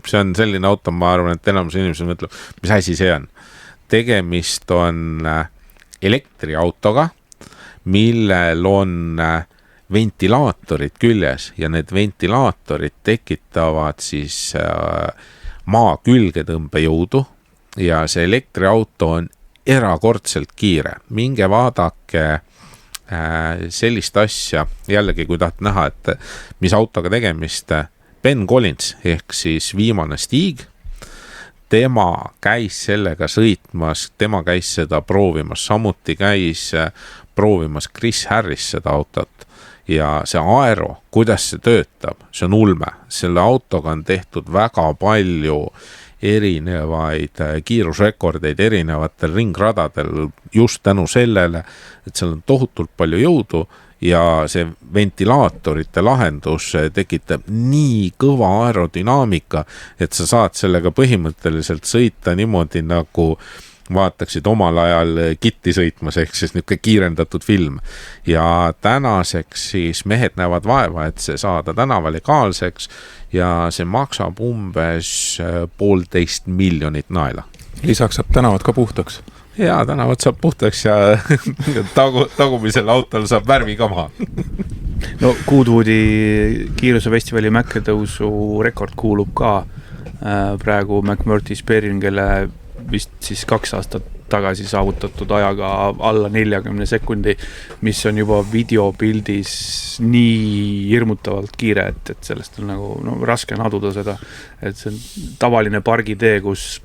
see on selline auto, ma arvan, et enamus inimesed mõtleb, mis asi see on. Tegemist on elektriautoga, millel on ventilaatorid küljes ja need ventilaatorid tekitavad siis maa külgetõmbejõudu ja see elektriauto on erakordselt kiire. Minge vaadake sellist asja, jällegi kui taht näha, et mis autoga tegemist, Ben Collins ehk siis Viimane stiig, tema käis sellega sõitmas, tema käis seda proovimas, samuti käis proovimas Chris Harris seda autot ja see aero, kuidas see töötab, see on ulme. Selle autoga on tehtud väga palju erinevaid kiirusrekordeid erinevatel ringradadel just tänu sellele, et seal on tohutult palju jõudu ja see ventilaatorite lahendus tekitab nii kõva aerodünaamika, et sa saad sellega põhimõtteliselt sõita niimoodi nagu vaataksid omal ajal kitti sõitmas, ehk siis niisugune kiirendatud film. Ja tänaseks siis mehed näevad vaeva, et see saada tänava legaalseks ja see maksab umbes 1,5 miljonit naela. Lisaks saab tänavad ka puhtaks. Ja tänavad saab puhtaks ja tagumisel autol saab värvi ka maha. No Goodwoodi kiirusefestivali mäkketõusu rekord kuulub ka praegu McMurtry Spearin, kelle vist siis 2 aastat tagasi saavutatud ajaga alla 40 sekundi, mis on juba videopildis nii hirmutavalt kiire, et sellest on nagu raske naduda seda, et see on tavaline pargitee, kus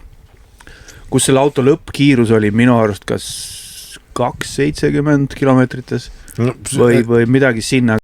selle auto lõppkiirus oli minu arust kas 270 kilomeetrites või midagi sinna.